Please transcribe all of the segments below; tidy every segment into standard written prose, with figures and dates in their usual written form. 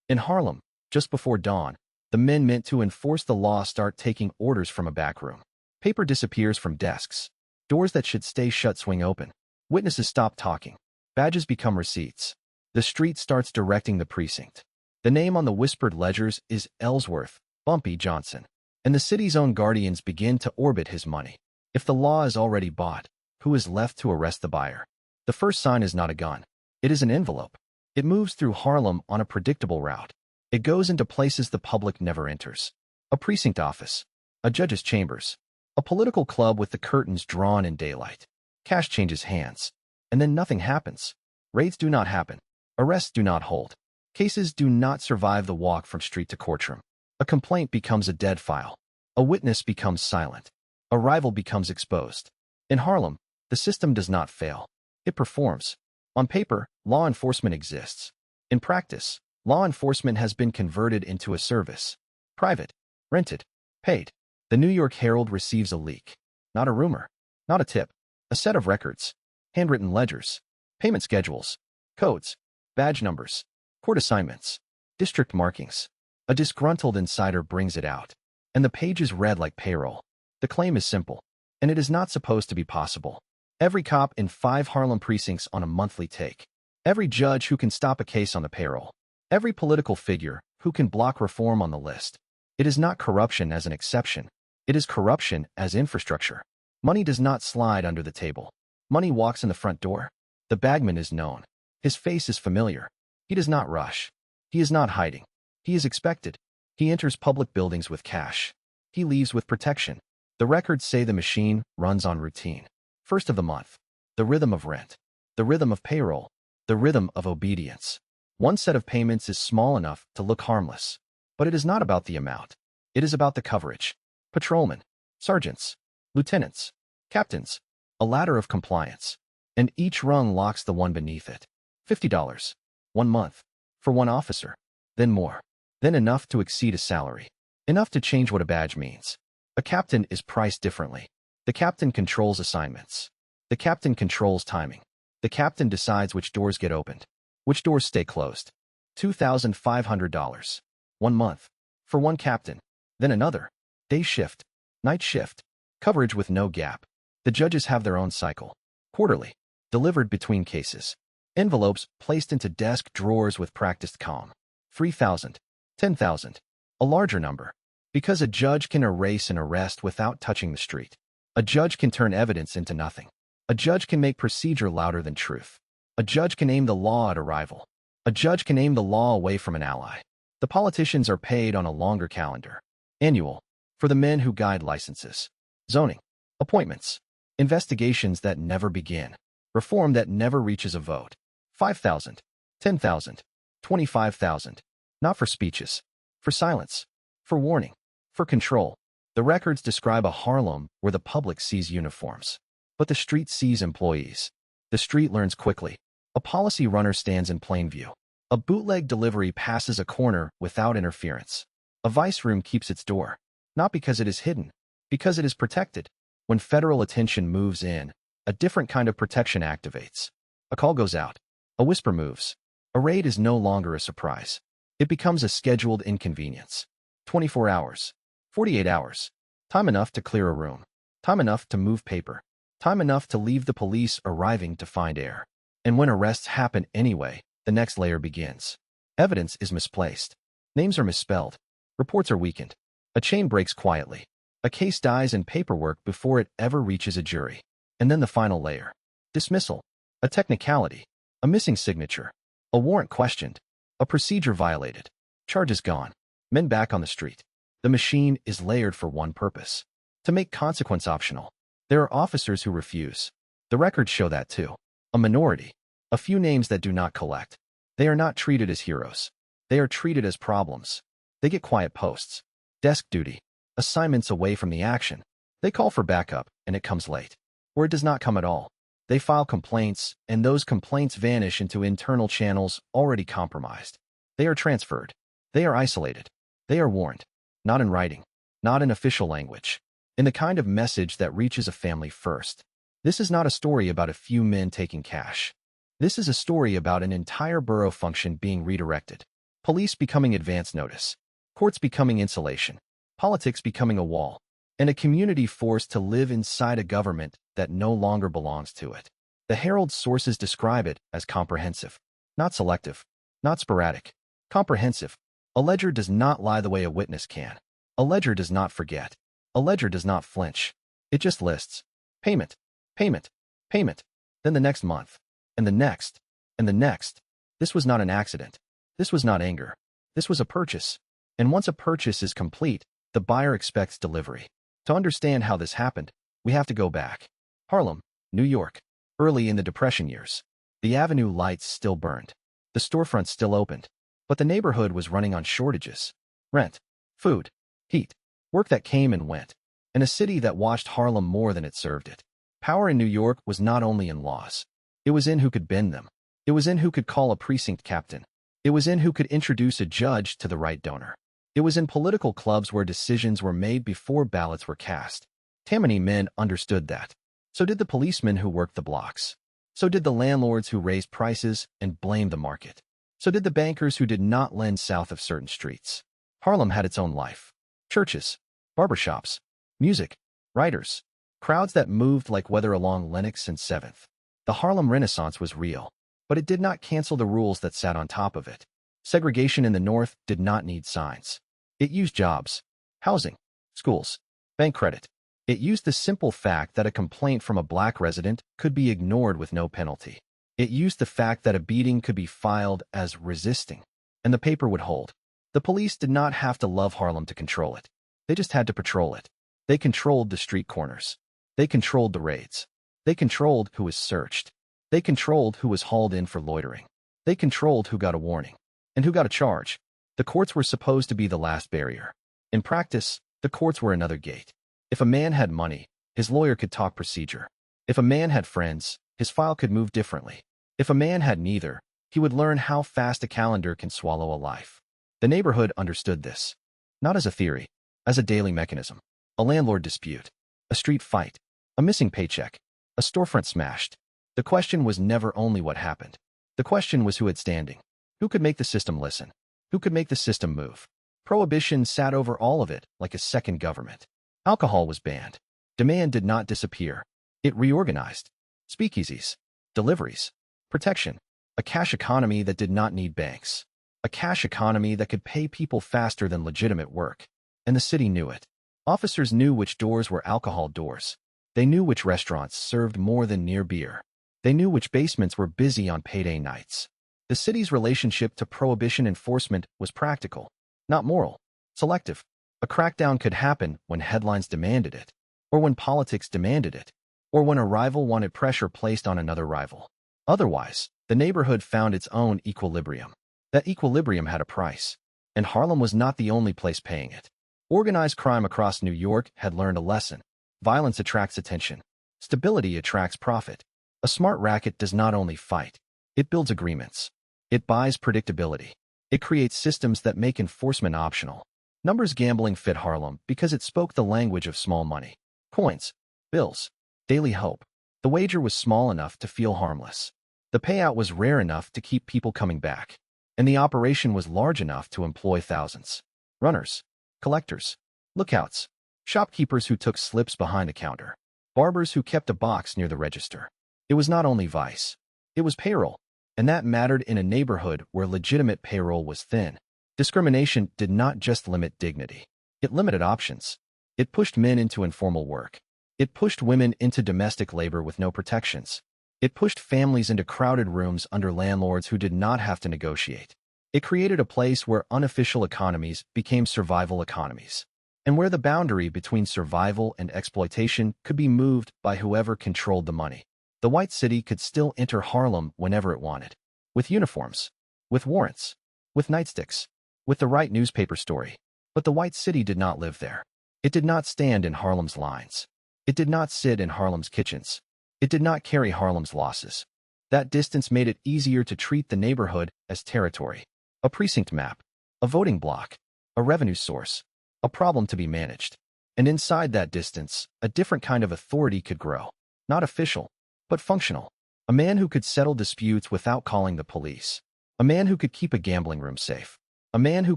In Harlem, just before dawn, the men meant to enforce the law start taking orders from a back room. Paper disappears from desks. Doors that should stay shut swing open. Witnesses stop talking. Badges become receipts. The street starts directing the precinct. The name on the whispered ledgers is Ellsworth, Bumpy Johnson, and the city's own guardians begin to orbit his money. If the law is already bought, who is left to arrest the buyer? The first sign is not a gun. It is an envelope. It moves through Harlem on a predictable route. It goes into places the public never enters. A precinct office, a judge's chambers, a political club with the curtains drawn in daylight. Cash changes hands, and then nothing happens. Raids do not happen. Arrests do not hold. Cases do not survive the walk from street to courtroom. A complaint becomes a dead file. A witness becomes silent. A rival becomes exposed. In Harlem, the system does not fail. It performs. On paper, law enforcement exists. In practice, law enforcement has been converted into a service. Private, rented, paid. The New York Herald receives a leak. Not a rumor. Not a tip. A set of records. Handwritten ledgers. Payment schedules. Codes. Badge numbers. Court assignments. District markings. A disgruntled insider brings it out. And the page is read like payroll. The claim is simple. And it is not supposed to be possible. Every cop in 5 Harlem precincts on a monthly take. Every judge who can stop a case on the payroll. Every political figure who can block reform on the list. It is not corruption as an exception. It is corruption as infrastructure. Money does not slide under the table. Money walks in the front door. The bagman is known. His face is familiar. He does not rush. He is not hiding. He is expected. He enters public buildings with cash. He leaves with protection. The records say the machine runs on routine. First of the month. The rhythm of rent. The rhythm of payroll. The rhythm of obedience. One set of payments is small enough to look harmless. But it is not about the amount. It is about the coverage. Patrolmen. Sergeants. Lieutenants. Captains. A ladder of compliance. And each rung locks the one beneath it. $50. 1 month. For one officer. Then more. Then enough to exceed a salary. Enough to change what a badge means. A captain is priced differently. The captain controls assignments. The captain controls timing. The captain decides which doors get opened. Which doors stay closed. $2,500. 1 month. For one captain. Then another. Day shift. Night shift. Coverage with no gap. The judges have their own cycle. Quarterly. Delivered between cases. Envelopes placed into desk drawers with practiced calm. 3,000. 10,000. A larger number. Because a judge can erase an arrest without touching the street. A judge can turn evidence into nothing. A judge can make procedure louder than truth. A judge can aim the law at a rival. A judge can aim the law away from an ally. The politicians are paid on a longer calendar. Annual. For the men who guide licenses. Zoning. Appointments. Investigations that never begin. Reform that never reaches a vote. 5,000. 10,000. 25,000. Not for speeches. For silence. For warning. For control. The records describe a Harlem where the public sees uniforms. But the street sees employees. The street learns quickly. A policy runner stands in plain view. A bootleg delivery passes a corner without interference. A vice room keeps its door. Not because it is hidden. Because it is protected. When federal attention moves in, a different kind of protection activates. A call goes out. A whisper moves. A raid is no longer a surprise. It becomes a scheduled inconvenience. 24 hours. 48 hours. Time enough to clear a room. Time enough to move paper. Time enough to leave the police arriving to find air. And when arrests happen anyway, the next layer begins. Evidence is misplaced. Names are misspelled. Reports are weakened. A chain breaks quietly. A case dies in paperwork before it ever reaches a jury. And then the final layer. Dismissal. A technicality. A missing signature. A warrant questioned. A procedure violated. Charges gone. Men back on the street. The machine is layered for one purpose. To make consequence optional. There are officers who refuse. The records show that too. A minority. A few names that do not collect. They are not treated as heroes. They are treated as problems. They get quiet posts. Desk duty. Assignments away from the action. They call for backup, and it comes late. Or it does not come at all. They file complaints, and those complaints vanish into internal channels already compromised. They are transferred. They are isolated. They are warned. Not in writing. Not in official language. In the kind of message that reaches a family first. This is not a story about a few men taking cash. This is a story about an entire borough function being redirected. Police becoming advance notice. Courts becoming insulation. Politics becoming a wall. And a community forced to live inside a government that no longer belongs to it. The Herald's sources describe it as comprehensive. Not selective. Not sporadic. Comprehensive. A ledger does not lie the way a witness can. A ledger does not forget. A ledger does not flinch. It just lists. Payment. Payment. Payment. Then the next month. And the next. And the next. This was not an accident. This was not anger. This was a purchase. And once a purchase is complete, the buyer expects delivery. To understand how this happened, we have to go back. Harlem, New York. Early in the Depression years. The avenue lights still burned. The storefronts still opened. But the neighborhood was running on shortages. Rent. Food. Heat. Work that came and went. And a city that watched Harlem more than it served it. Power in New York was not only in laws. It was in who could bend them. It was in who could call a precinct captain. It was in who could introduce a judge to the right donor. It was in political clubs where decisions were made before ballots were cast. Tammany men understood that. So did the policemen who worked the blocks. So did the landlords who raised prices and blamed the market. So did the bankers who did not lend south of certain streets. Harlem had its own life. Churches, barbershops, music, writers, crowds that moved like weather along Lenox and 7th. The Harlem Renaissance was real, but it did not cancel the rules that sat on top of it. Segregation in the North did not need signs. It used jobs, housing, schools, bank credit. It used the simple fact that a complaint from a black resident could be ignored with no penalty. It used the fact that a beating could be filed as resisting, and the paper would hold. The police did not have to love Harlem to control it. They just had to patrol it. They controlled the street corners. They controlled the raids. They controlled who was searched. They controlled who was hauled in for loitering. They controlled who got a warning and who got a charge. The courts were supposed to be the last barrier. In practice, the courts were another gate. If a man had money, his lawyer could talk procedure. If a man had friends, his file could move differently. If a man had neither, he would learn how fast a calendar can swallow a life. The neighborhood understood this. Not as a theory, as a daily mechanism. A landlord dispute. A street fight. A missing paycheck. A storefront smashed. The question was never only what happened. The question was who had standing. Who could make the system listen? Who could make the system move? Prohibition sat over all of it like a second government. Alcohol was banned. Demand did not disappear. It reorganized. Speakeasies. Deliveries. Protection. A cash economy that did not need banks. A cash economy that could pay people faster than legitimate work. And the city knew it. Officers knew which doors were alcohol doors. They knew which restaurants served more than near beer. They knew which basements were busy on payday nights. The city's relationship to prohibition enforcement was practical, not moral, selective. A crackdown could happen when headlines demanded it, or when politics demanded it, or when a rival wanted pressure placed on another rival. Otherwise, the neighborhood found its own equilibrium. That equilibrium had a price, and Harlem was not the only place paying it. Organized crime across New York had learned a lesson. Violence attracts attention. Stability attracts profit. A smart racket does not only fight, it builds agreements. It buys predictability. It creates systems that make enforcement optional. Numbers gambling fit Harlem because it spoke the language of small money. Coins, bills, daily hope. The wager was small enough to feel harmless. The payout was rare enough to keep people coming back. And the operation was large enough to employ thousands. Runners, collectors, lookouts, shopkeepers who took slips behind the counter, barbers who kept a box near the register. It was not only vice. It was payroll, and that mattered in a neighborhood where legitimate payroll was thin. Discrimination did not just limit dignity. It limited options. It pushed men into informal work. It pushed women into domestic labor with no protections. It pushed families into crowded rooms under landlords who did not have to negotiate. It created a place where unofficial economies became survival economies, and where the boundary between survival and exploitation could be moved by whoever controlled the money. The white city could still enter Harlem whenever it wanted, with uniforms, with warrants, with nightsticks, with the right newspaper story. But the white city did not live there. It did not stand in Harlem's lines. It did not sit in Harlem's kitchens. It did not carry Harlem's losses. That distance made it easier to treat the neighborhood as territory, a precinct map, a voting block, a revenue source, a problem to be managed. And inside that distance, a different kind of authority could grow. Not official, but functional. A man who could settle disputes without calling the police. A man who could keep a gambling room safe. A man who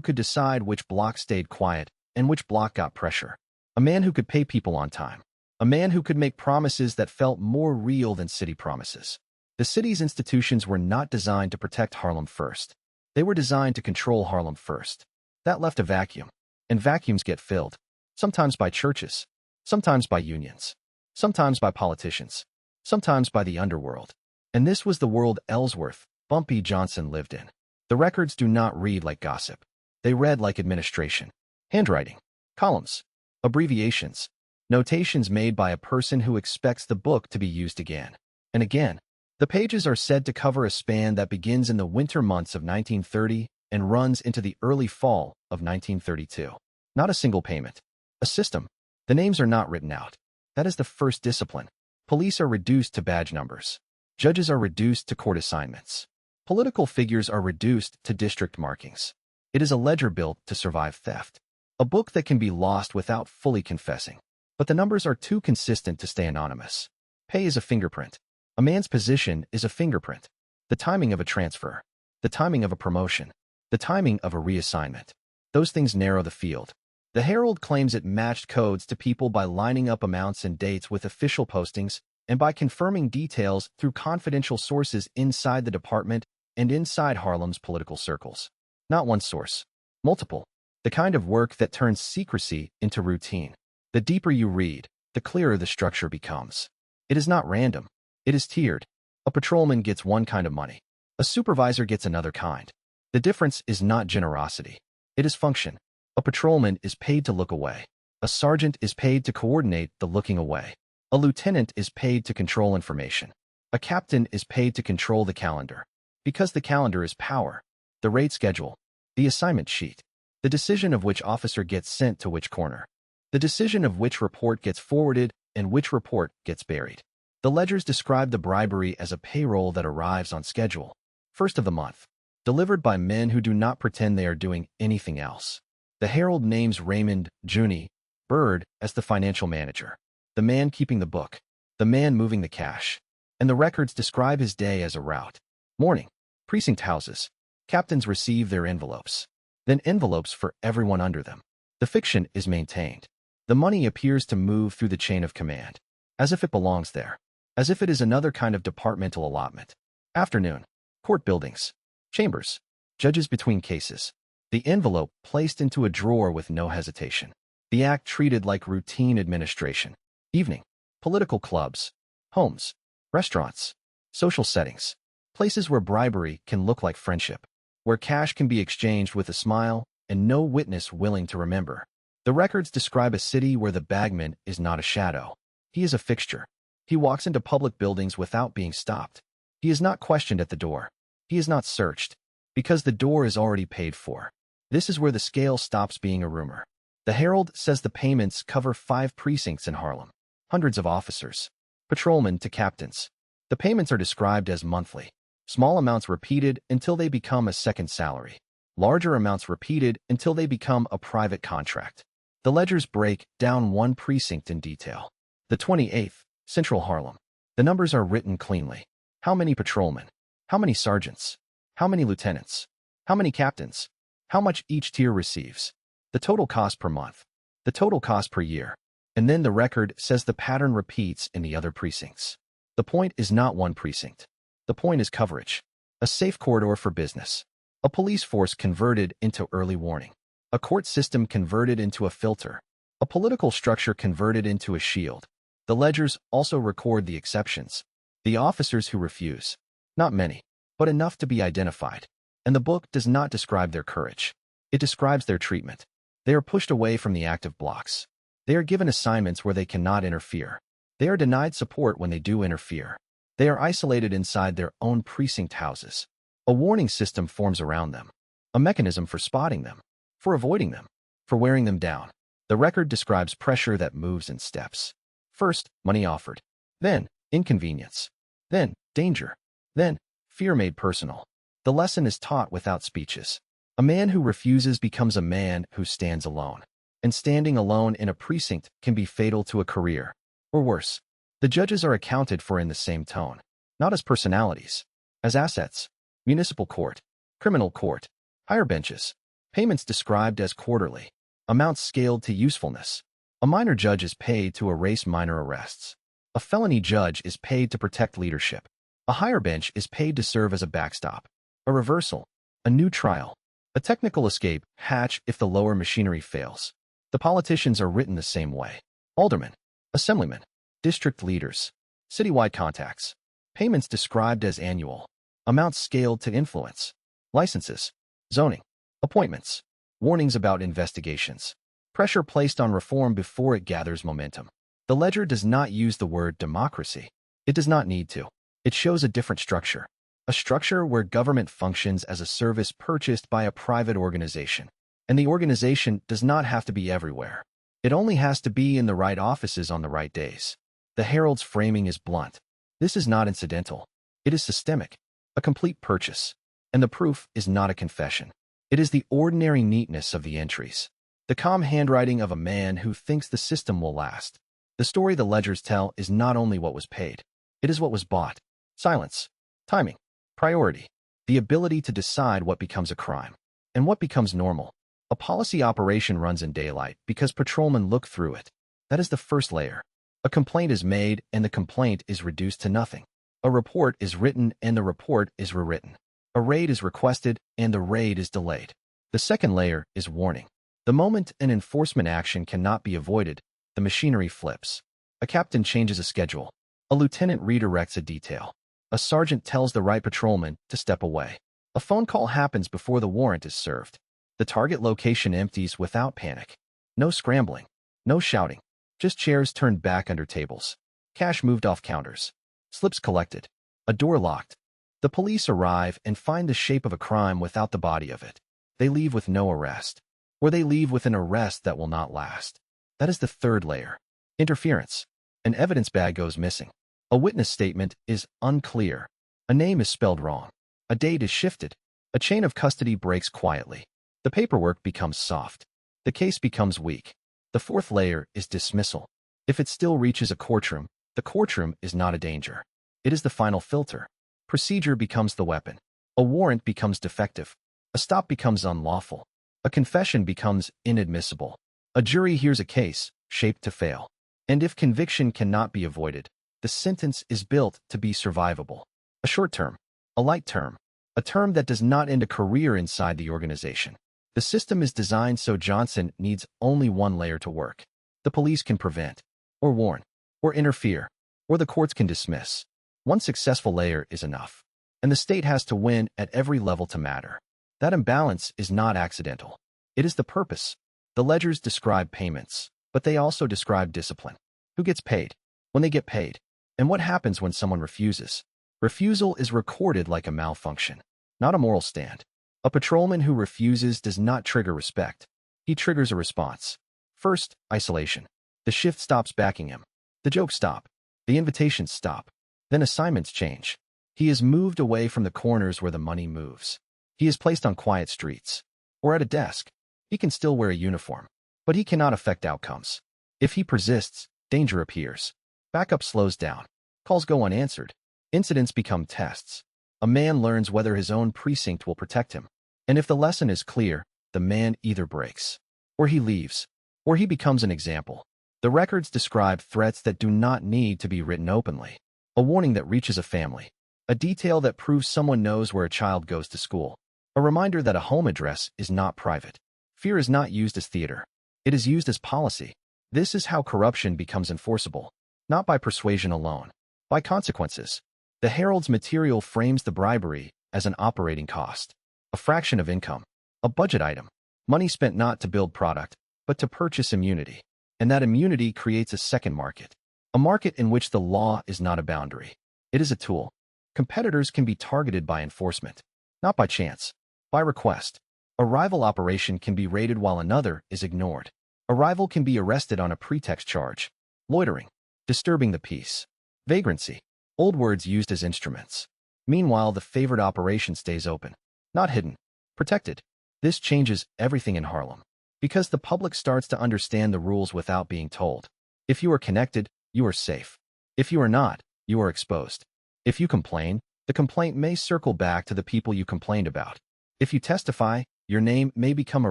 could decide which block stayed quiet and which block got pressure. A man who could pay people on time. A man who could make promises that felt more real than city promises. The city's institutions were not designed to protect Harlem first. They were designed to control Harlem first. That left a vacuum, and vacuums get filled, sometimes by churches, sometimes by unions, sometimes by politicians, sometimes by the underworld. And this was the world Ellsworth, Bumpy Johnson lived in. The records do not read like gossip. They read like administration. Handwriting, columns, abbreviations, notations made by a person who expects the book to be used again and again. The pages are said to cover a span that begins in the winter months of 1930 and runs into the early fall of 1932. Not a single payment. A system. The names are not written out. That is the first discipline. Police are reduced to badge numbers. Judges are reduced to court assignments. Political figures are reduced to district markings. It is a ledger built to survive theft. A book that can be lost without fully confessing. But the numbers are too consistent to stay anonymous. Pay is a fingerprint. A man's position is a fingerprint. The timing of a transfer. The timing of a promotion. The timing of a reassignment. Those things narrow the field. The Herald claims it matched codes to people by lining up amounts and dates with official postings and by confirming details through confidential sources inside the department and inside Harlem's political circles. Not one source. Multiple. The kind of work that turns secrecy into routine. The deeper you read, the clearer the structure becomes. It is not random. It is tiered. A patrolman gets one kind of money. A supervisor gets another kind. The difference is not generosity. It is function. A patrolman is paid to look away. A sergeant is paid to coordinate the looking away. A lieutenant is paid to control information. A captain is paid to control the calendar. Because the calendar is power. The rate schedule. The assignment sheet. The decision of which officer gets sent to which corner. The decision of which report gets forwarded and which report gets buried. The ledgers describe the bribery as a payroll that arrives on schedule, first of the month, delivered by men who do not pretend they are doing anything else. The Herald names Raymond Junie Bird as the financial manager, the man keeping the book, the man moving the cash, and the records describe his day as a route. Morning, precinct houses. Captains receive their envelopes, then envelopes for everyone under them. The fiction is maintained. The money appears to move through the chain of command, as if it belongs there. As if it is another kind of departmental allotment. Afternoon. Court buildings. Chambers. Judges between cases. The envelope placed into a drawer with no hesitation. The act treated like routine administration. Evening. Political clubs. Homes. Restaurants. Social settings. Places where bribery can look like friendship. Where cash can be exchanged with a smile and no witness willing to remember. The records describe a city where the bagman is not a shadow. He is a fixture. He walks into public buildings without being stopped. He is not questioned at the door. He is not searched, because the door is already paid for. This is where the scale stops being a rumor. The Herald says the payments cover 5 precincts in Harlem. Hundreds of officers. Patrolmen to captains. The payments are described as monthly. Small amounts repeated until they become a second salary. Larger amounts repeated until they become a private contract. The ledgers break down one precinct in detail. The 28th. Central Harlem. The numbers are written cleanly. How many patrolmen? How many sergeants? How many lieutenants? How many captains? How much each tier receives? The total cost per month. The total cost per year. And then the record says the pattern repeats in the other precincts. The point is not one precinct. The point is coverage. A safe corridor for business. A police force converted into early warning. A court system converted into a filter. A political structure converted into a shield. The ledgers also record the exceptions, the officers who refuse. Not many, but enough to be identified. And the book does not describe their courage. It describes their treatment. They are pushed away from the active blocks. They are given assignments where they cannot interfere. They are denied support when they do interfere. They are isolated inside their own precinct houses. A warning system forms around them. A mechanism for spotting them, for avoiding them, for wearing them down. The record describes pressure that moves in steps. First, money offered. Then, inconvenience. Then, danger. Then, fear made personal. The lesson is taught without speeches. A man who refuses becomes a man who stands alone. And standing alone in a precinct can be fatal to a career. Or worse, the judges are accounted for in the same tone. Not as personalities. As assets. Municipal court. Criminal court. Higher benches. Payments described as quarterly. Amounts scaled to usefulness. A minor judge is paid to erase minor arrests. A felony judge is paid to protect leadership. A higher bench is paid to serve as a backstop. A reversal. A new trial. A technical escape hatch if the lower machinery fails. The politicians are written the same way. Aldermen. Assemblymen. District leaders. Citywide contacts. Payments described as annual. Amounts scaled to influence. Licenses. Zoning. Appointments. Warnings about investigations. Pressure placed on reform before it gathers momentum. The ledger does not use the word democracy. It does not need to. It shows a different structure. A structure where government functions as a service purchased by a private organization. And the organization does not have to be everywhere. It only has to be in the right offices on the right days. The Herald's framing is blunt. This is not incidental. It is systemic. A complete purchase. And the proof is not a confession. It is the ordinary neatness of the entries. The calm handwriting of a man who thinks the system will last. The story the ledgers tell is not only what was paid. It is what was bought. Silence. Timing. Priority. The ability to decide what becomes a crime. And what becomes normal. A policy operation runs in daylight because patrolmen look through it. That is the first layer. A complaint is made and the complaint is reduced to nothing. A report is written and the report is rewritten. A raid is requested and the raid is delayed. The second layer is warning. The moment an enforcement action cannot be avoided, the machinery flips. A captain changes a schedule. A lieutenant redirects a detail. A sergeant tells the right patrolman to step away. A phone call happens before the warrant is served. The target location empties without panic. No scrambling. No shouting. Just chairs turned back under tables. Cash moved off counters. Slips collected. A door locked. The police arrive and find the shape of a crime without the body of it. They leave with no arrest. Or they leave with an arrest that will not last. That is the third layer. Interference. An evidence bag goes missing. A witness statement is unclear. A name is spelled wrong. A date is shifted. A chain of custody breaks quietly. The paperwork becomes soft. The case becomes weak. The fourth layer is dismissal. If it still reaches a courtroom, the courtroom is not a danger. It is the final filter. Procedure becomes the weapon. A warrant becomes defective. A stop becomes unlawful. A confession becomes inadmissible. A jury hears a case, shaped to fail. And if conviction cannot be avoided, the sentence is built to be survivable. A short term. A light term. A term that does not end a career inside the organization. The system is designed so Johnson needs only one layer to work. The police can prevent, or warn, or interfere, or the courts can dismiss. One successful layer is enough. And the state has to win at every level to matter. That imbalance is not accidental. It is the purpose. The ledgers describe payments, but they also describe discipline. Who gets paid? When they get paid. And what happens when someone refuses? Refusal is recorded like a malfunction, not a moral stand. A patrolman who refuses does not trigger respect. He triggers a response. First, isolation. The shift stops backing him. The jokes stop. The invitations stop. Then assignments change. He is moved away from the corners where the money moves. He is placed on quiet streets. Or at a desk. He can still wear a uniform. But he cannot affect outcomes. If he persists, danger appears. Backup slows down. Calls go unanswered. Incidents become tests. A man learns whether his own precinct will protect him. And if the lesson is clear, the man either breaks, or he leaves, or he becomes an example. The records describe threats that do not need to be written openly. A warning that reaches a family. A detail that proves someone knows where a child goes to school. A reminder that a home address is not private. Fear is not used as theater. It is used as policy. This is how corruption becomes enforceable. Not by persuasion alone. By consequences. The Herald's material frames the bribery as an operating cost, a fraction of income, a budget item, money spent not to build product, but to purchase immunity. And that immunity creates a second market, a market in which the law is not a boundary. It is a tool. Competitors can be targeted by enforcement, not by chance, by request. A rival operation can be raided while another is ignored. A rival can be arrested on a pretext charge, loitering, disturbing the peace, vagrancy. Old words used as instruments. Meanwhile, the favored operation stays open, not hidden, protected. This changes everything in Harlem, because the public starts to understand the rules without being told. If you are connected, you are safe. If you are not, you are exposed. If you complain, the complaint may circle back to the people you complained about. If you testify, Your name may become a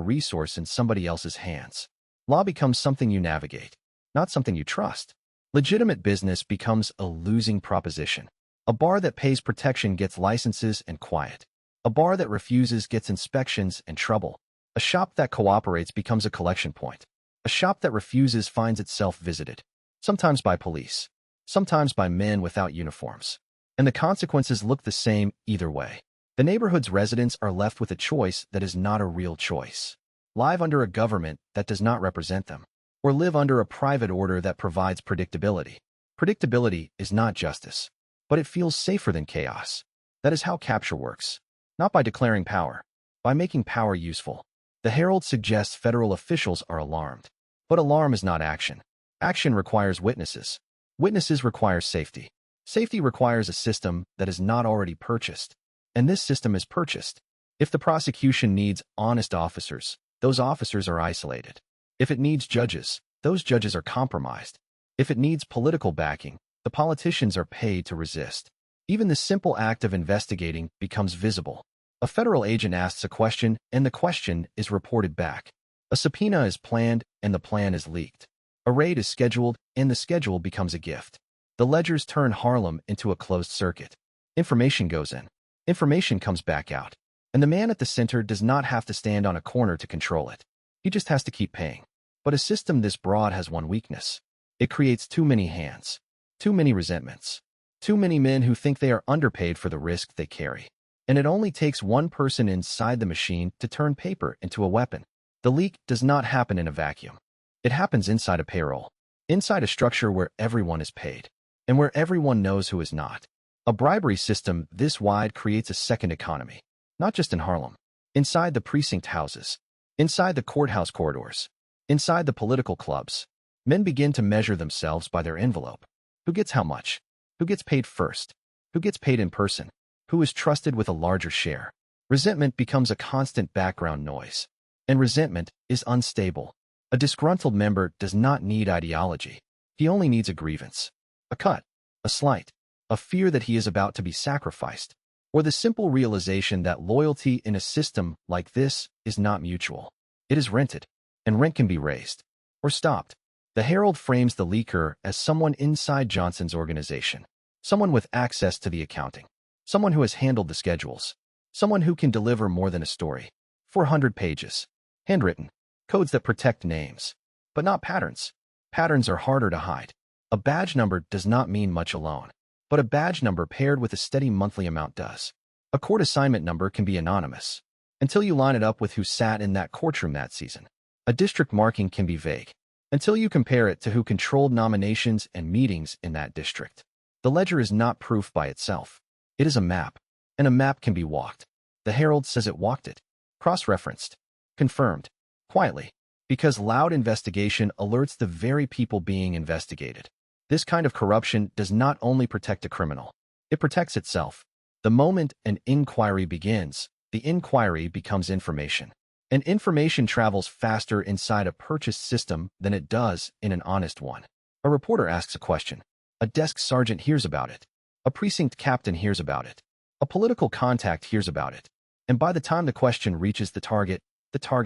resource in somebody else's hands. Law becomes something you navigate, not something you trust. Legitimate business becomes a losing proposition. A bar that pays protection gets licenses and quiet. A bar that refuses gets inspections and trouble. A shop that cooperates becomes a collection point. A shop that refuses finds itself visited, sometimes by police, sometimes by men without uniforms. And the consequences look the same either way. The neighborhood's residents are left with a choice that is not a real choice. Live under a government that does not represent them, or live under a private order that provides predictability. Predictability is not justice, but it feels safer than chaos. That is how capture works. Not by declaring power, by making power useful. The Herald suggests federal officials are alarmed. But alarm is not action. Action requires witnesses. Witnesses require safety. Safety requires a system that is not already purchased. And this system is purchased. If the prosecution needs honest officers, those officers are isolated. If it needs judges, those judges are compromised. If it needs political backing, the politicians are paid to resist. Even the simple act of investigating becomes visible. A federal agent asks a question, and the question is reported back. A subpoena is planned, and the plan is leaked. A raid is scheduled, and the schedule becomes a gift. The ledgers turn Harlem into a closed circuit. Information goes in. Information comes back out. And the man at the center does not have to stand on a corner to control it. He just has to keep paying. But a system this broad has one weakness. It creates too many hands, too many resentments, too many men who think they are underpaid for the risk they carry. And it only takes one person inside the machine to turn paper into a weapon. The leak does not happen in a vacuum. It happens inside a payroll, inside a structure where everyone is paid, and where everyone knows who is not. A bribery system this wide creates a second economy, not just in Harlem, inside the precinct houses, inside the courthouse corridors, inside the political clubs. Men begin to measure themselves by their envelope. Who gets how much? Who gets paid first? Who gets paid in person? Who is trusted with a larger share? Resentment becomes a constant background noise. And resentment is unstable. A disgruntled member does not need ideology. He only needs a grievance, a cut, a slight, a fear that he is about to be sacrificed, or the simple realization that loyalty in a system like this is not mutual. It is rented, and rent can be raised or stopped. The Herald frames the leaker as someone inside Johnson's organization, someone with access to the accounting, someone who has handled the schedules, someone who can deliver more than a story. 400 pages, handwritten, codes that protect names, but not patterns. Patterns are harder to hide. A badge number does not mean much alone, but a badge number paired with a steady monthly amount does. A court assignment number can be anonymous, until you line it up with who sat in that courtroom that season. A district marking can be vague, until you compare it to who controlled nominations and meetings in that district. The ledger is not proof by itself. It is a map, and a map can be walked. The Herald says it walked it. Cross-referenced. Confirmed. Quietly. Because loud investigation alerts the very people being investigated. This kind of corruption does not only protect a criminal. It protects itself. The moment an inquiry begins, the inquiry becomes information. And information travels faster inside a purchased system than it does in an honest one. A reporter asks a question. A desk sergeant hears about it. A precinct captain hears about it. A political contact hears about it. And by the time the question reaches the target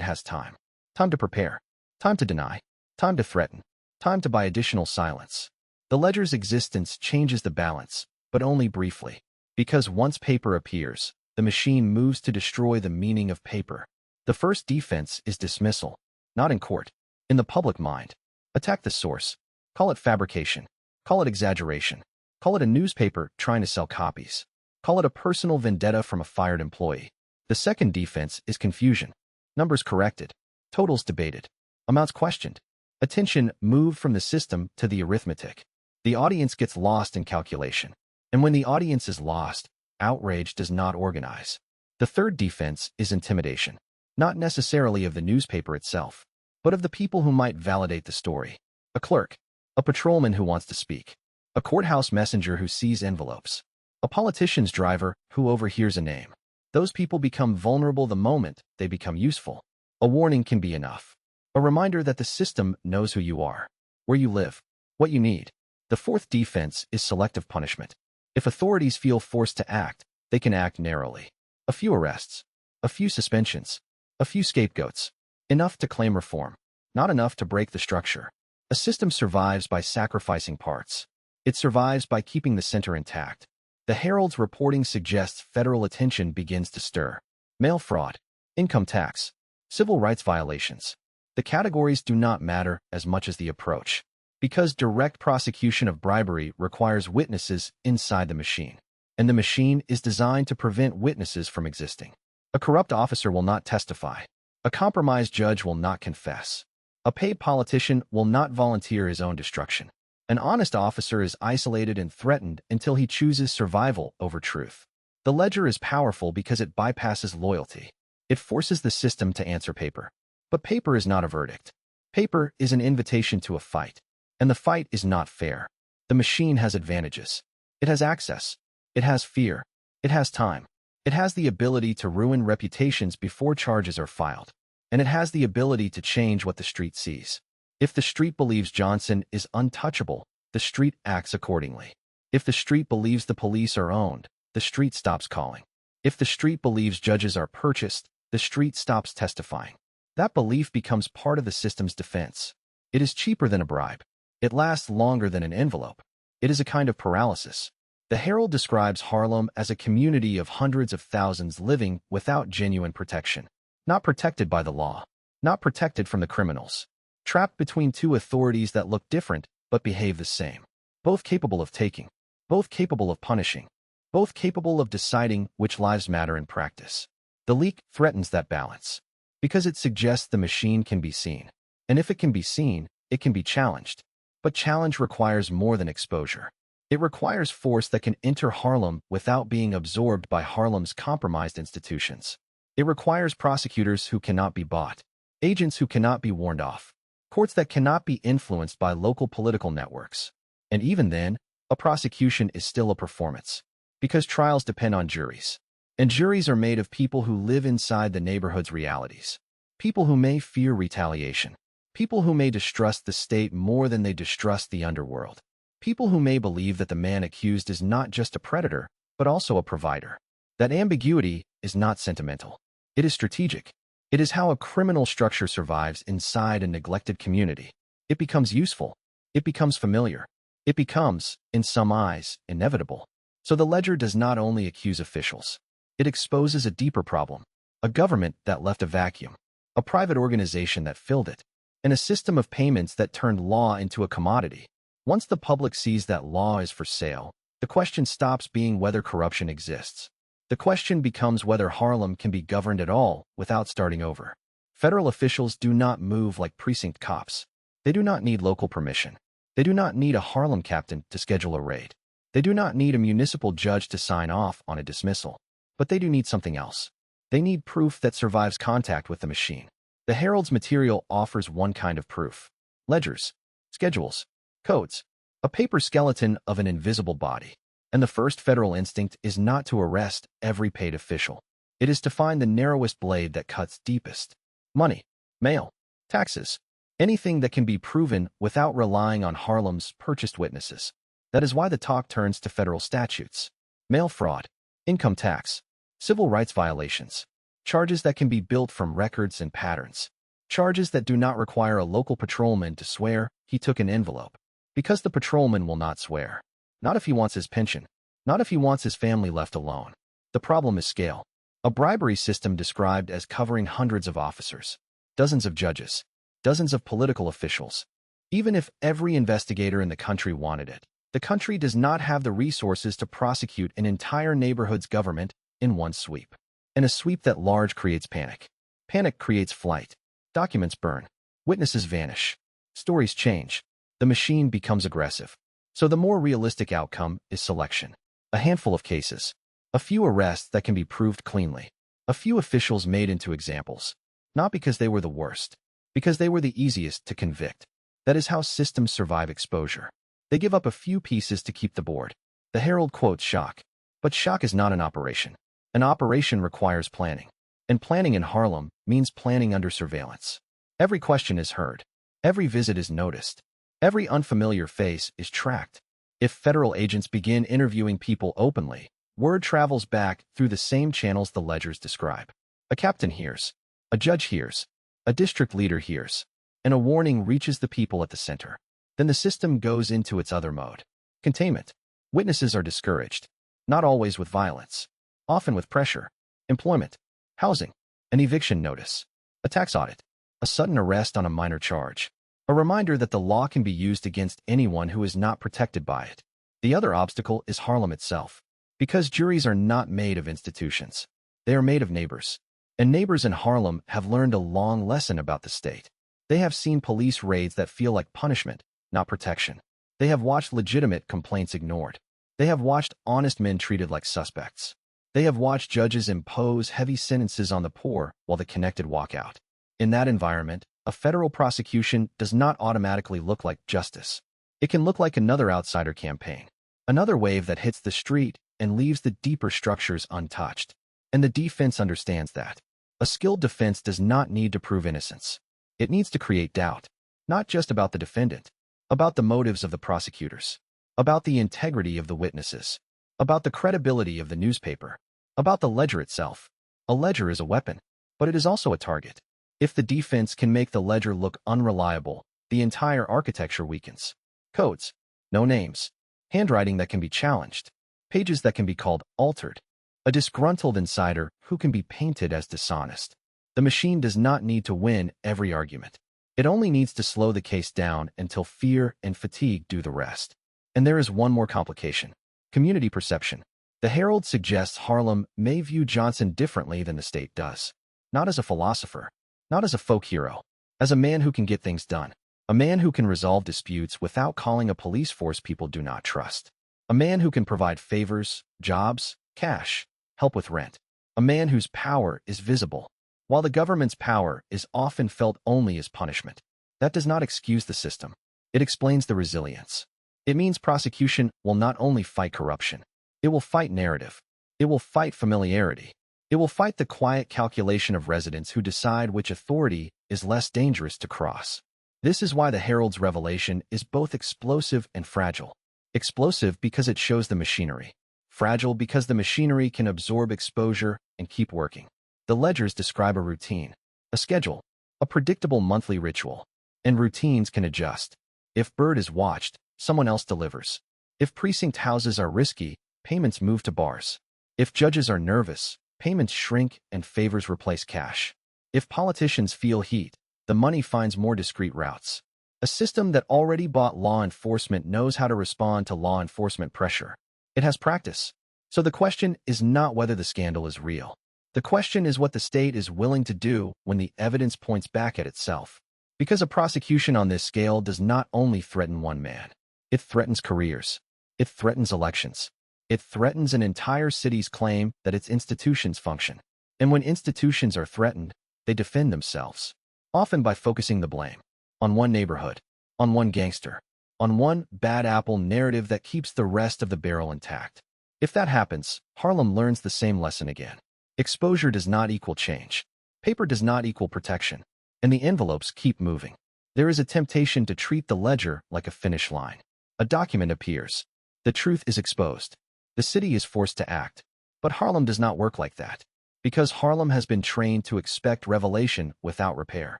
has time. Time to prepare. Time to deny. Time to threaten. Time to buy additional silence. The ledger's existence changes the balance, but only briefly. Because once paper appears, the machine moves to destroy the meaning of paper. The first defense is dismissal, not in court, in the public mind. Attack the source. Call it fabrication. Call it exaggeration. Call it a newspaper trying to sell copies. Call it a personal vendetta from a fired employee. The second defense is confusion. Numbers corrected. Totals debated. Amounts questioned. Attention moved from the system to the arithmetic. The audience gets lost in calculation. And when the audience is lost, outrage does not organize. The third defense is intimidation. Not necessarily of the newspaper itself, but of the people who might validate the story. A clerk. A patrolman who wants to speak. A courthouse messenger who sees envelopes. A politician's driver who overhears a name. Those people become vulnerable the moment they become useful. A warning can be enough. A reminder that the system knows who you are, where you live, what you need. The fourth defense is selective punishment. If authorities feel forced to act, they can act narrowly. A few arrests. A few suspensions. A few scapegoats. Enough to claim reform. Not enough to break the structure. A system survives by sacrificing parts. It survives by keeping the center intact. The Herald's reporting suggests federal attention begins to stir. Mail fraud, income tax, civil rights violations. The categories do not matter as much as the approach, because direct prosecution of bribery requires witnesses inside the machine, and the machine is designed to prevent witnesses from existing. A corrupt officer will not testify. A compromised judge will not confess. A paid politician will not volunteer his own destruction. An honest officer is isolated and threatened until he chooses survival over truth. The ledger is powerful because it bypasses loyalty. It forces the system to answer paper. But paper is not a verdict. Paper is an invitation to a fight. And the fight is not fair. The machine has advantages. It has access. It has fear. It has time. It has the ability to ruin reputations before charges are filed. And it has the ability to change what the street sees. If the street believes Johnson is untouchable, the street acts accordingly. If the street believes the police are owned, the street stops calling. If the street believes judges are purchased, the street stops testifying. That belief becomes part of the system's defense. It is cheaper than a bribe. It lasts longer than an envelope. It is a kind of paralysis. The Herald describes Harlem as a community of hundreds of thousands living without genuine protection. Not protected by the law. Not protected from the criminals. Trapped between two authorities that look different but behave the same. Both capable of taking. Both capable of punishing. Both capable of deciding which lives matter in practice. The leak threatens that balance. Because it suggests the machine can be seen. And if it can be seen, it can be challenged. But challenge requires more than exposure. It requires force that can enter Harlem without being absorbed by Harlem's compromised institutions. It requires prosecutors who cannot be bought, agents who cannot be warned off, courts that cannot be influenced by local political networks. And even then, a prosecution is still a performance, because trials depend on juries. And juries are made of people who live inside the neighborhood's realities, people who may fear retaliation, people who may distrust the state more than they distrust the underworld, people who may believe that the man accused is not just a predator, but also a provider. That ambiguity is not sentimental. It is strategic. It is how a criminal structure survives inside a neglected community. It becomes useful. It becomes familiar. It becomes, in some eyes, inevitable. So the ledger does not only accuse officials. It exposes a deeper problem, a government that left a vacuum, a private organization that filled it, and a system of payments that turned law into a commodity. Once the public sees that law is for sale, the question stops being whether corruption exists. The question becomes whether Harlem can be governed at all without starting over. Federal officials do not move like precinct cops. They do not need local permission. They do not need a Harlem captain to schedule a raid. They do not need a municipal judge to sign off on a dismissal. But they do need something else. They need proof that survives contact with the machine. The Herald's material offers one kind of proof. Ledgers, schedules, codes, a paper skeleton of an invisible body. And the first federal instinct is not to arrest every paid official. It is to find the narrowest blade that cuts deepest. Money, mail, taxes, anything that can be proven without relying on Harlem's purchased witnesses. That is why the talk turns to federal statutes. Mail fraud, income tax, civil rights violations, charges that can be built from records and patterns, charges that do not require a local patrolman to swear he took an envelope, because the patrolman will not swear. Not if he wants his pension. Not if he wants his family left alone. The problem is scale. A bribery system described as covering hundreds of officers, dozens of judges, dozens of political officials. Even if every investigator in the country wanted it, the country does not have the resources to prosecute an entire neighborhood's government in one sweep. And a sweep that large creates panic. Panic creates flight. Documents burn. Witnesses vanish. Stories change. The machine becomes aggressive. So the more realistic outcome is selection. A handful of cases. A few arrests that can be proved cleanly. A few officials made into examples. Not because they were the worst. Because they were the easiest to convict. That is how systems survive exposure. They give up a few pieces to keep the board. The Herald quotes shock. But shock is not an operation. An operation requires planning. And planning in Harlem means planning under surveillance. Every question is heard. Every visit is noticed. Every unfamiliar face is tracked. If federal agents begin interviewing people openly, word travels back through the same channels the ledgers describe. A captain hears. A judge hears, a district leader hears, and a warning reaches the people at the center. Then the system goes into its other mode. Containment. Witnesses are discouraged, not always with violence, often with pressure. Employment, housing, an eviction notice, a tax audit, a sudden arrest on a minor charge. A reminder that the law can be used against anyone who is not protected by it. The other obstacle is Harlem itself. Because juries are not made of institutions. They are made of neighbors. And neighbors in Harlem have learned a long lesson about the state. They have seen police raids that feel like punishment, not protection. They have watched legitimate complaints ignored. They have watched honest men treated like suspects. They have watched judges impose heavy sentences on the poor while the connected walk out. In that environment, a federal prosecution does not automatically look like justice. It can look like another outsider campaign, another wave that hits the street and leaves the deeper structures untouched. And the defense understands that. A skilled defense does not need to prove innocence. It needs to create doubt, not just about the defendant, about the motives of the prosecutors, about the integrity of the witnesses, about the credibility of the newspaper, about the ledger itself. A ledger is a weapon, but it is also a target. If the defense can make the ledger look unreliable, the entire architecture weakens. Codes, no names, handwriting that can be challenged, pages that can be called altered, a disgruntled insider who can be painted as dishonest. The machine does not need to win every argument. It only needs to slow the case down until fear and fatigue do the rest. And there is one more complication. Community perception. The Herald suggests Harlem may view Johnson differently than the state does. Not as a philosopher, not as a folk hero, as a man who can get things done. A man who can resolve disputes without calling a police force people do not trust. A man who can provide favors, jobs, cash, help with rent. A man whose power is visible, while the government's power is often felt only as punishment. That does not excuse the system. It explains the resilience. It means prosecution will not only fight corruption. It will fight narrative. It will fight familiarity. It will fight the quiet calculation of residents who decide which authority is less dangerous to cross. This is why the Herald's revelation is both explosive and fragile. Explosive because it shows the machinery. Fragile because the machinery can absorb exposure and keep working. The ledgers describe a routine, a schedule, a predictable monthly ritual. And routines can adjust. If Bird is watched, someone else delivers. If precinct houses are risky, payments move to bars. If judges are nervous, payments shrink and favors replace cash. If politicians feel heat, the money finds more discreet routes. A system that already bought law enforcement knows how to respond to law enforcement pressure. It has practice. So the question is not whether the scandal is real. The question is what the state is willing to do when the evidence points back at itself. Because a prosecution on this scale does not only threaten one man. It threatens careers. It threatens elections. It threatens an entire city's claim that its institutions function. And when institutions are threatened, they defend themselves, often by focusing the blame on one neighborhood, on one gangster, on one bad apple narrative that keeps the rest of the barrel intact. If that happens, Harlem learns the same lesson again. Exposure does not equal change. Paper does not equal protection. And the envelopes keep moving. There is a temptation to treat the ledger like a finish line. A document appears. The truth is exposed. The city is forced to act. But Harlem does not work like that. Because Harlem has been trained to expect revelation without repair.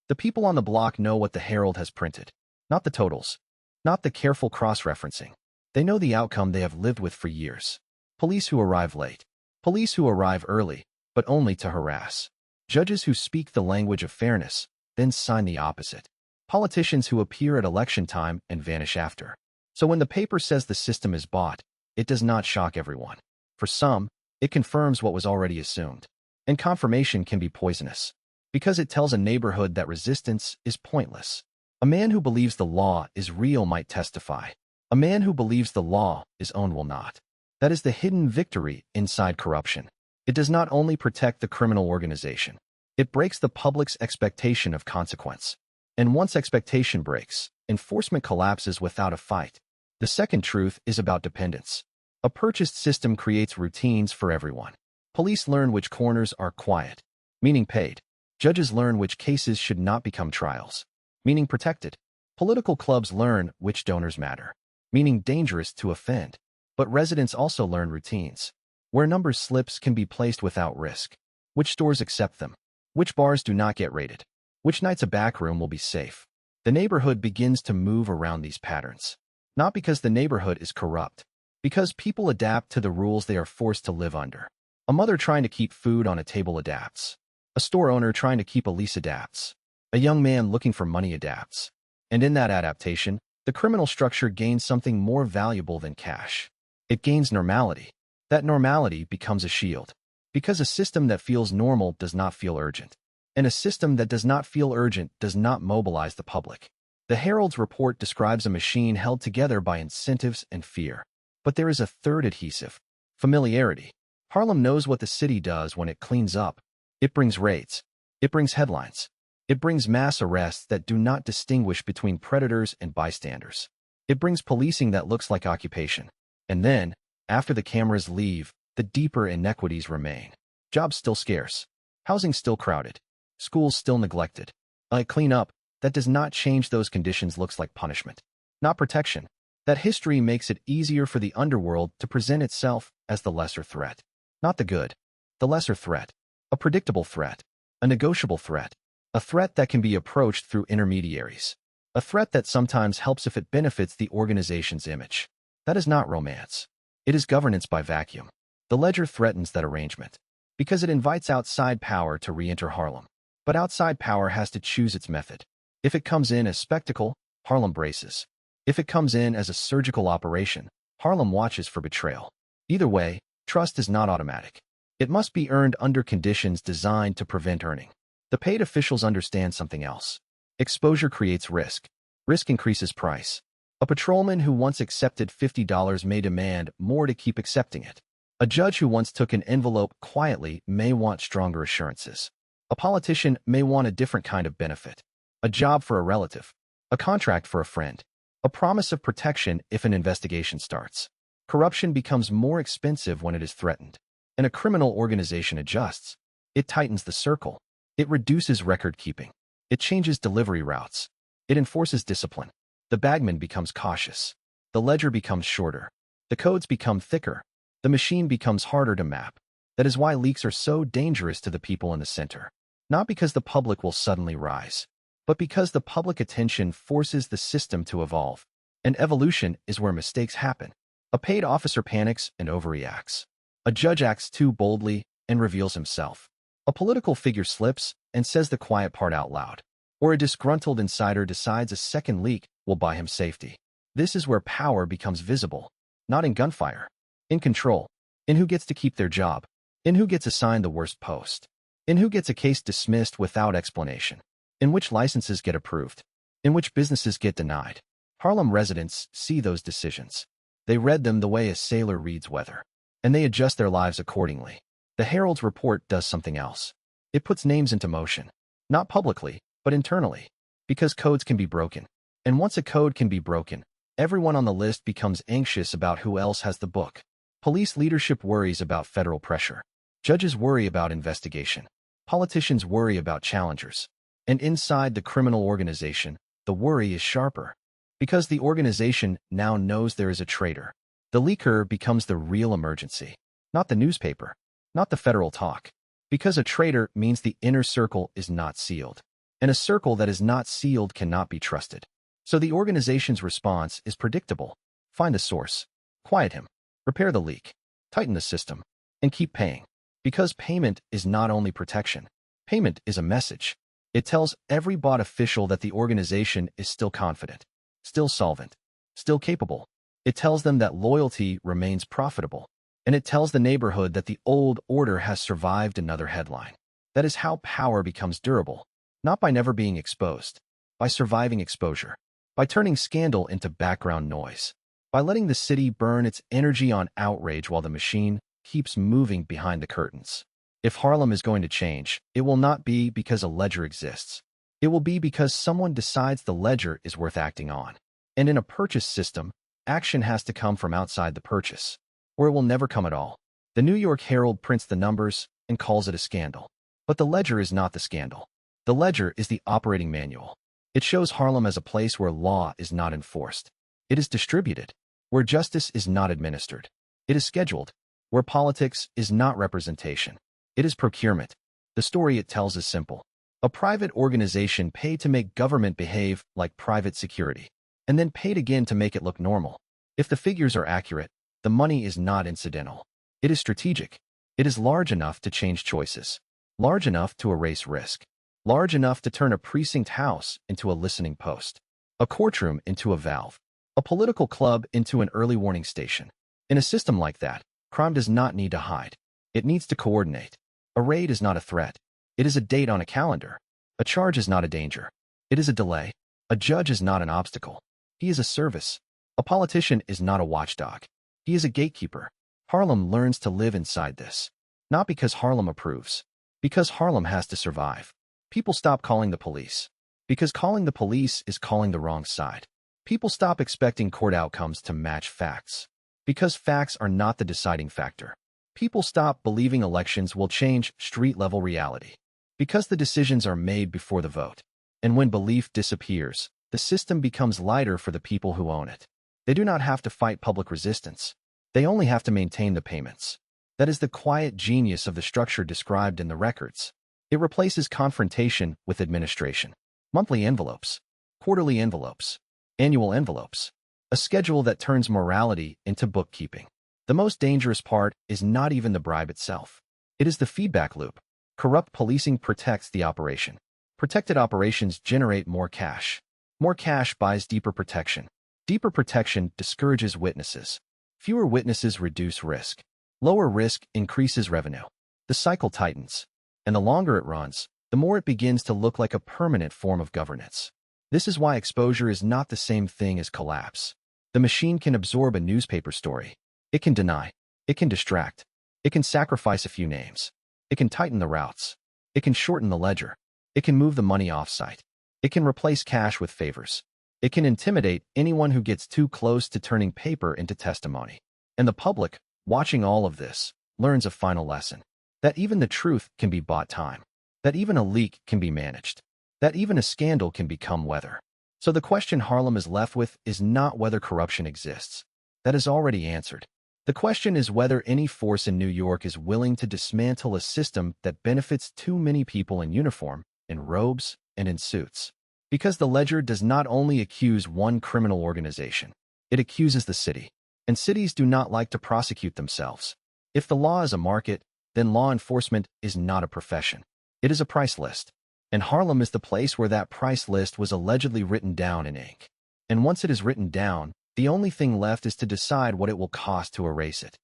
The people on the block know what the Herald has printed. Not the totals. Not the careful cross-referencing. They know the outcome they have lived with for years. Police who arrive late. Police who arrive early, but only to harass. Judges who speak the language of fairness, then sign the opposite. Politicians who appear at election time and vanish after. So when the paper says the system is bought, it does not shock everyone. For some, it confirms what was already assumed. And confirmation can be poisonous. Because it tells a neighborhood that resistance is pointless. A man who believes the law is real might testify. A man who believes the law is owned will not. That is the hidden victory inside corruption. It does not only protect the criminal organization. It breaks the public's expectation of consequence. And once expectation breaks, enforcement collapses without a fight. The second truth is about dependence. A purchased system creates routines for everyone. Police learn which corners are quiet, meaning paid. Judges learn which cases should not become trials, meaning protected. Political clubs learn which donors matter, meaning dangerous to offend. But residents also learn routines, where number slips can be placed without risk, which stores accept them, Which bars do not get raided? Which nights a back room will be safe? The neighborhood begins to move around these patterns. Not because the neighborhood is corrupt, because people adapt to the rules they are forced to live under. A mother trying to keep food on a table adapts. A store owner trying to keep a lease adapts. A young man looking for money adapts. And in that adaptation, the criminal structure gains something more valuable than cash. It gains normality. That normality becomes a shield. Because a system that feels normal does not feel urgent. And a system that does not feel urgent does not mobilize the public. The Herald's report describes a machine held together by incentives and fear. But there is a third adhesive: familiarity. Harlem knows what the city does when it cleans up. It brings raids. It brings headlines. It brings mass arrests that do not distinguish between predators and bystanders. It brings policing that looks like occupation. And then, after the cameras leave, the deeper inequities remain. Jobs still scarce. Housing still crowded. Schools still neglected. A cleanup that does not change those conditions looks like punishment, not protection. That history makes it easier for the underworld to present itself as the lesser threat. Not the good, the lesser threat. A predictable threat. A negotiable threat. A threat that can be approached through intermediaries. A threat that sometimes helps if it benefits the organization's image. That is not romance. It is governance by vacuum. The ledger threatens that arrangement because it invites outside power to re-enter Harlem. But outside power has to choose its method. If it comes in as spectacle, Harlem braces. If it comes in as a surgical operation, Harlem watches for betrayal. Either way, trust is not automatic. It must be earned under conditions designed to prevent earning. The paid officials understand something else. Exposure creates risk. Risk increases price. A patrolman who once accepted $50 may demand more to keep accepting it. A judge who once took an envelope quietly may want stronger assurances. A politician may want a different kind of benefit. A job for a relative. A contract for a friend. A promise of protection if an investigation starts. Corruption becomes more expensive when it is threatened. And a criminal organization adjusts. It tightens the circle. It reduces record keeping. It changes delivery routes. It enforces discipline. The bagman becomes cautious. The ledger becomes shorter. The codes become thicker. The machine becomes harder to map. That is why leaks are so dangerous to the people in the center. Not because the public will suddenly rise, but because the public attention forces the system to evolve. And evolution is where mistakes happen. A paid officer panics and overreacts. A judge acts too boldly and reveals himself. A political figure slips and says the quiet part out loud. Or a disgruntled insider decides a second leak will buy him safety. This is where power becomes visible, not in gunfire, in control, in who gets to keep their job, in who gets assigned the worst post, in who gets a case dismissed without explanation, in which licenses get approved, in which businesses get denied. Harlem residents see those decisions. They read them the way a sailor reads weather, and they adjust their lives accordingly. The Herald's report does something else. It puts names into motion, not publicly, but internally, because codes can be broken. And once a code can be broken, everyone on the list becomes anxious about who else has the book. Police leadership worries about federal pressure. Judges worry about investigation. Politicians worry about challengers. And inside the criminal organization, the worry is sharper. Because the organization now knows there is a traitor. The leaker becomes the real emergency, not the newspaper, not the federal talk. Because a traitor means the inner circle is not sealed. And a circle that is not sealed cannot be trusted. So the organization's response is predictable. Find the source. Quiet him. Repair the leak. Tighten the system. And keep paying. Because payment is not only protection. Payment is a message. It tells every bought official that the organization is still confident, still solvent, still capable. It tells them that loyalty remains profitable. And it tells the neighborhood that the old order has survived another headline. That is how power becomes durable. Not by never being exposed. By surviving exposure. By turning scandal into background noise. By letting the city burn its energy on outrage while the machine keeps moving behind the curtains. If Harlem is going to change, it will not be because a ledger exists. It will be because someone decides the ledger is worth acting on. And in a purchase system, action has to come from outside the purchase, or it will never come at all. The New York Herald prints the numbers and calls it a scandal. But the ledger is not the scandal. The ledger is the operating manual. It shows Harlem as a place where law is not enforced. It is distributed, where justice is not administered. It is scheduled, where politics is not representation. It is procurement, The story it tells is simple. A private organization paid to make government behave like private security, and then paid again to make it look normal. If the figures are accurate, the money is not incidental. It is strategic. It is large enough to change choices, large enough to erase risk, large enough to turn a precinct house into a listening post, a courtroom into a valve, a political club into an early warning station. In a system like that, crime does not need to hide. It needs to coordinate. A raid is not a threat. It is a date on a calendar. A charge is not a danger. It is a delay. A judge is not an obstacle. He is a service. A politician is not a watchdog. He is a gatekeeper. Harlem learns to live inside this. Not because Harlem approves. Because Harlem has to survive. People stop calling the police. Because calling the police is calling the wrong side. People stop expecting court outcomes to match facts. Because facts are not the deciding factor. People stop believing elections will change street-level reality. Because the decisions are made before the vote. And when belief disappears, the system becomes lighter for the people who own it. They do not have to fight public resistance. They only have to maintain the payments. That is the quiet genius of the structure described in the records. It replaces confrontation with administration. Monthly envelopes, quarterly envelopes, annual envelopes. A schedule that turns morality into bookkeeping. The most dangerous part is not even the bribe itself. It is the feedback loop. Corrupt policing protects the operation. Protected operations generate more cash. More cash buys deeper protection. Deeper protection discourages witnesses. Fewer witnesses reduce risk. Lower risk increases revenue. The cycle tightens. And the longer it runs, the more it begins to look like a permanent form of governance. This is why exposure is not the same thing as collapse. The machine can absorb a newspaper story. It can deny. It can distract. It can sacrifice a few names. It can tighten the routes. It can shorten the ledger. It can move the money off-site. It can replace cash with favors. It can intimidate anyone who gets too close to turning paper into testimony. And the public, watching all of this, learns a final lesson. That even the truth can be bought time. That even a leak can be managed. That even a scandal can become weather. So the question Harlem is left with is not whether corruption exists. That is already answered. The question is whether any force in New York is willing to dismantle a system that benefits too many people in uniform, in robes, and in suits. Because the ledger does not only accuse one criminal organization, it accuses the city. And cities do not like to prosecute themselves. If the law is a market, then law enforcement is not a profession. It is a price list. And Harlem is the place where that price list was allegedly written down in ink. And once it is written down, the only thing left is to decide what it will cost to erase it.